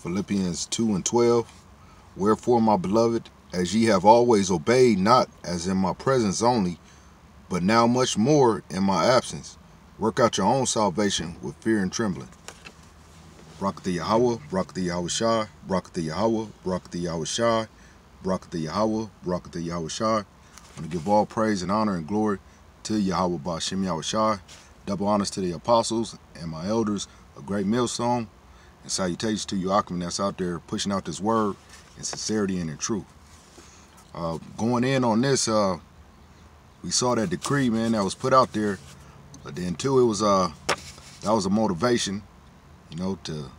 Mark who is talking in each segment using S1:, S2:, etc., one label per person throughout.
S1: Philippians 2:12. Wherefore, my beloved, as ye have always obeyed, not as in my presence only, but now much more in my absence, work out your own salvation with fear and trembling. Barakatha Yahweh, Barakatha Yahweh Shai, Barakatha Yahweh, Barakatha Yahweh Shai, Barakatha Yahweh, Barakatha Yahweh Shai. I want to give all praise and honor and glory to Yahweh Ba'Shem Yahweh Shai. Double honors to the apostles and my elders, a great millstone, and salutations to you Akim that's out there pushing out this word in sincerity and in truth. Going in on this, we saw that decree, man, that was put out there, but then too, it was that was a motivation, you know, to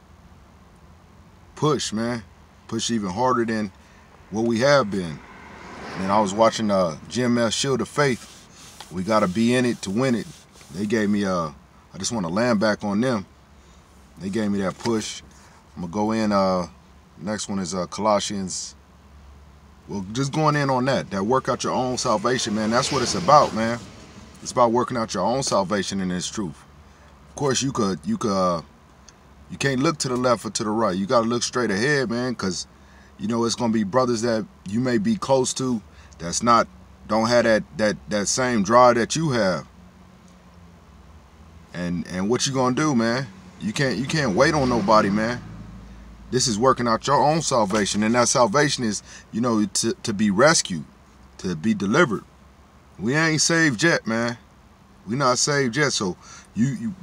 S1: push, man, push even harder than what we have been. And I was watching GMS Shield of Faith. We got to be in it to win it. They gave me I just want to land back on them. They gave me that push. I'm gonna go in. Next one is Colossians. Well, just going in on that work out your own salvation, man. That's what it's about, man. It's about working out your own salvation in this truth. Of course, you can't look to the left or to the right. You got to look straight ahead, man, because you know it's gonna be brothers that you may be close to that's don't have that same drive that you have. And what you gonna do, man? You can't wait on nobody, man. This is working out your own salvation, and that salvation is, you know, to be rescued, to be delivered. We ain't saved yet, man. We not saved yet, so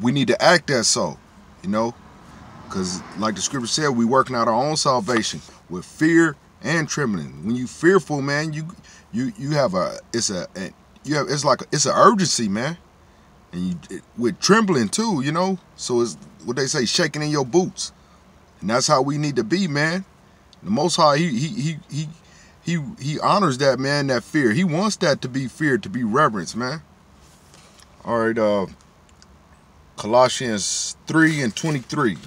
S1: we need to act as so, you know, because like the scripture said, we working out our own salvation with fear and trembling. When you fearful, man, you have it's an urgency, man. And with trembling too, you know. So it's what they say, shaking in your boots. And that's how we need to be, man. The Most High, he honors that, man, that fear. He wants that to be feared, to be reverenced, man. All right, Colossians 3:23.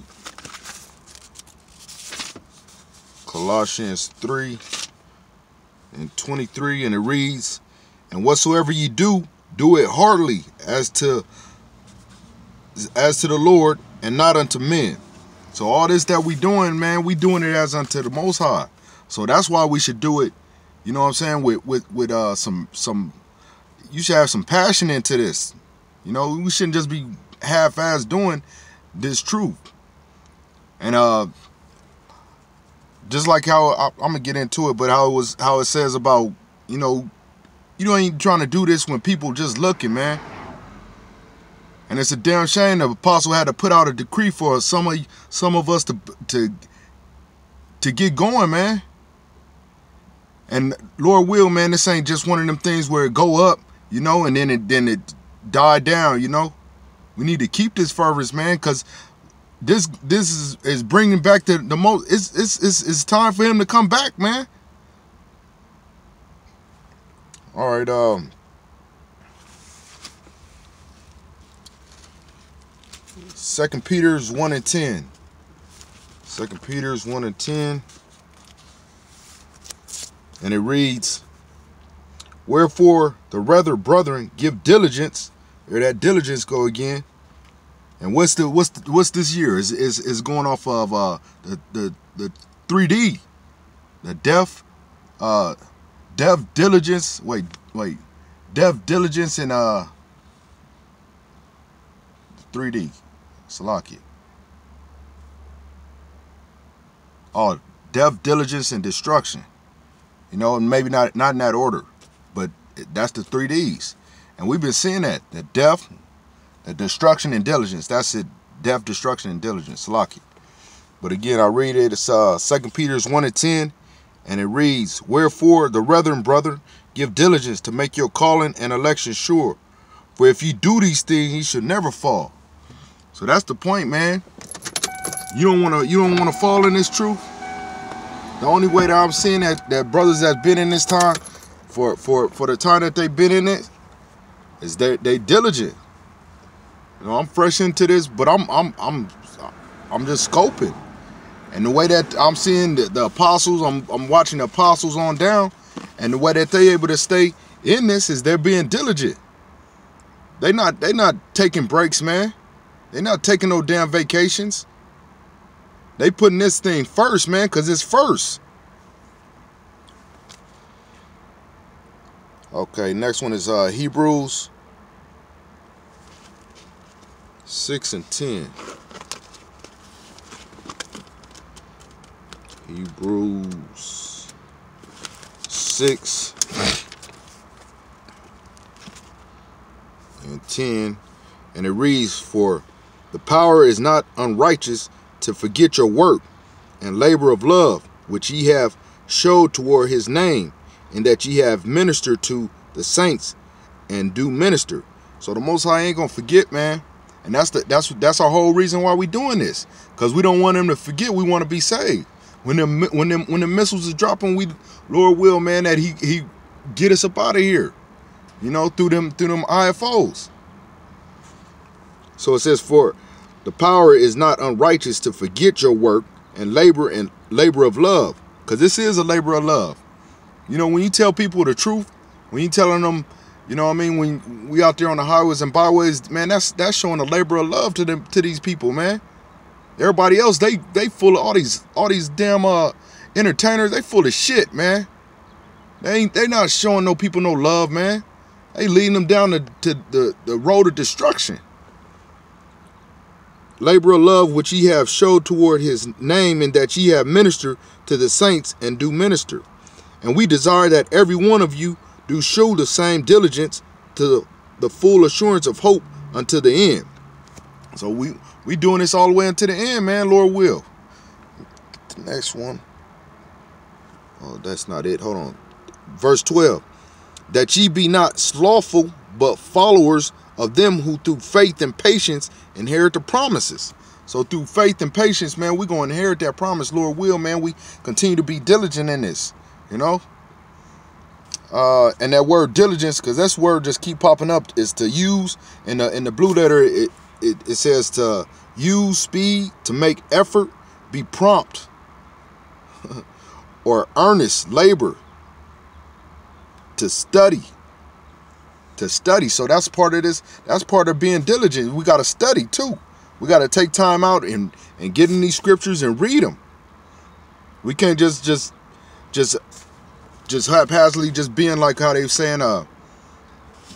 S1: Colossians 3:23, and it reads, "And whatsoever ye do, do it heartily as to the Lord and not unto men." So all this that we doing, man, we doing it as unto the Most High. So that's why we should do it, you know what I'm saying, with some you should have some passion into this. You know, we shouldn't just be half-ass doing this truth. And just like how I'm gonna get into it, but how it says about, you know, you ain't trying to do this when people just looking, man. And it's a damn shame the apostle had to put out a decree for some of us to get going, man. And Lord will, man, this ain't just one of them things where it go up, you know, and then it died down, you know. We need to keep this fervence, man, because this is bringing back the most. It's time for him to come back, man. All right, 2 Peter 1:10. 2 Peter 1:10. And it reads, "Wherefore the rather, brethren, give diligence." There that diligence go again. And what's this year? Is going off of the 3D. The deaf diligence. Wait. Deaf diligence and 3D. Salakia. Oh, death, diligence, and destruction. You know, maybe not in that order, but that's the 3Ds. And we've been seeing that. The death, the destruction, and diligence. That's it. Death, destruction, and diligence. Salakia. But again, I read it. It's 2 Peter 1:10. And it reads, "Wherefore the brethren, give diligence to make your calling and election sure. For if you do these things, you should never fall." So that's the point, man. You don't wanna fall in this truth. The only way that I'm seeing that brothers that's been in this time for the time that they've been in it is they diligent. You know, I'm fresh into this, but I'm just scoping. And the way that I'm seeing the apostles, I'm watching the apostles on down, and the way that they able to stay in this is they're being diligent. They not taking breaks, man. They're not taking no damn vacations. They putting this thing first, man, because it's first. Okay, next one is Hebrews 6 and 10. Hebrews 6 and 10. And it reads, "For the power is not unrighteous to forget your work and labor of love, which ye have showed toward his name, and that ye have ministered to the saints and do minister." So the Most High ain't gonna forget, man. And that's our whole reason why we doing this. Because we don't want him to forget. We want to be saved. When the missiles is dropping, we, Lord will, man, that he get us up out of here. You know, through them IFOs. So it says, "For the power is not unrighteous to forget your work and labor of love." Because this is a labor of love. You know, when you tell people the truth, when you telling them, you know what I mean, when we out there on the highways and byways, man, that's showing a labor of love to these people, man. Everybody else, they full of all these damn entertainers. They full of shit, man. They not showing no people no love, man. They leading them down to the road of destruction. "Labor of love which ye have showed toward his name, and that ye have ministered to the saints and do minister. And we desire that every one of you do show the same diligence to the full assurance of hope unto the end." So we doing this all the way until the end, man, Lord will. The next one. Oh, that's not it. Hold on. Verse 12. "That ye be not slothful, but followers of them who through faith and patience inherit the promises." So through faith and patience, man, we're going to inherit that promise, Lord will, man. We continue to be diligent in this, you know. And that word diligence, because this word just keep popping up, is to use. In the blue letter, it says to use, speed, to make effort, be prompt, or earnest, labor, to study. So that's part of this. That's part of being diligent. We got to study too. We got to take time out and get in these scriptures and read them. We can't just haphazardly just being like how they saying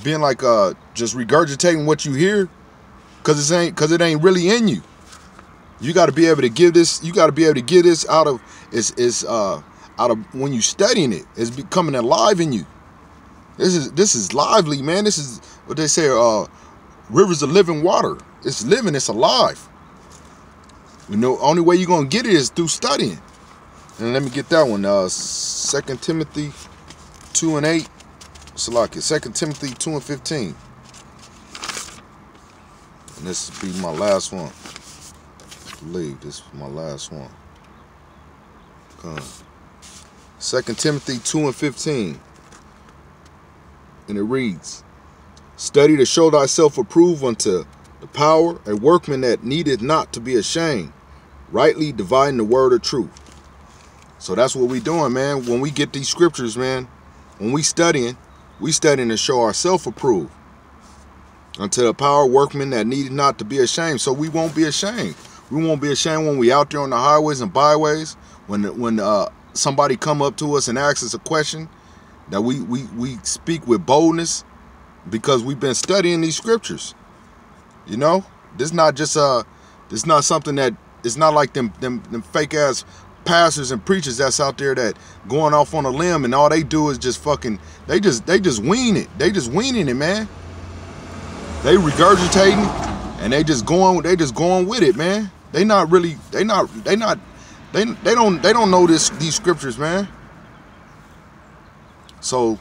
S1: being like just regurgitating what you hear, because it ain't really in you. You got to be able to give this. You got to be able to give this out of out of when you studying it. It's becoming alive in you. This is lively, man. This is what they say, rivers of living water. It's living, it's alive. You know, only way you're gonna get it is through studying. And let me get that one. 2 Timothy 2 and 8. Salaki, 2 Timothy 2 and 15. And this will be my last one. I believe this is my last one. 2 Timothy 2 and 15. And it reads, "Study to show thyself approved unto the power, a workman that needeth not to be ashamed, rightly dividing the word of truth." So that's what we doing, man. When we get these scriptures, man, when we studying to show ourselves approved unto the power, workman that needeth not to be ashamed. So we won't be ashamed. We won't be ashamed when we out there on the highways and byways, when somebody come up to us and asks us a question, that we speak with boldness, because we've been studying these scriptures. You know, this not just this not something that, it's not like them fake ass pastors and preachers that's out there that going off on a limb and all they do is just fucking, they just wean it. They just weaning it, man. They regurgitating and they just going with it, man. They don't know these scriptures, man. So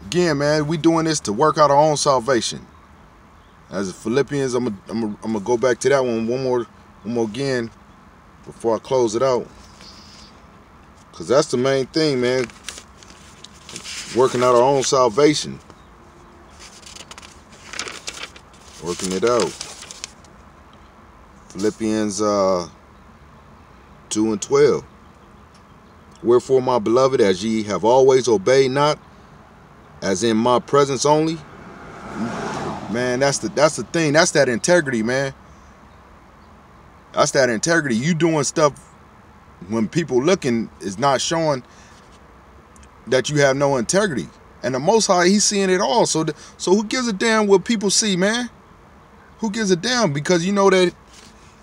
S1: again, man, we doing this to work out our own salvation. As Philippians, I'm gonna go back to that one more again before I close it out, because that's the main thing, man. Working out our own salvation, working it out. Philippians 2 and 12. "Wherefore, my beloved, as ye have always obeyed, not as in my presence only." Man, that's the thing. That's that integrity, man. That's that integrity. You doing stuff when people looking is not showing that you have no integrity. And the Most High, he's seeing it all. So who gives a damn what people see, man? Who gives a damn? Because you know that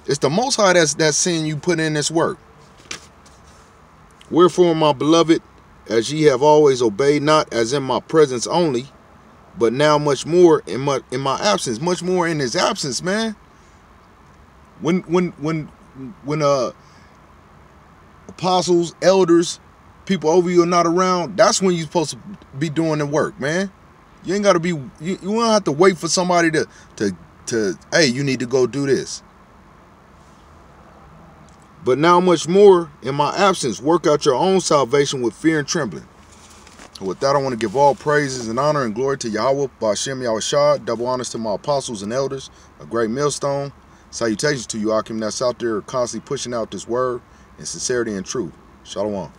S1: it's the Most High that's seeing you put in this work. Wherefore, my beloved, as ye have always obeyed, not as in my presence only, but now much more in my absence, much more in his absence, man. When apostles, elders, people over you are not around, that's when you're supposed to be doing the work, man. You ain't got to be, you don't have to wait for somebody to hey, you need to go do this. But now much more in my absence, work out your own salvation with fear and trembling. With that, I want to give all praises and honor and glory to Yahweh, Ba'ashem Yahushua, double honors to my apostles and elders, a great millstone. Salutations to you, Akim, that's out there constantly pushing out this word in sincerity and truth. Shalom.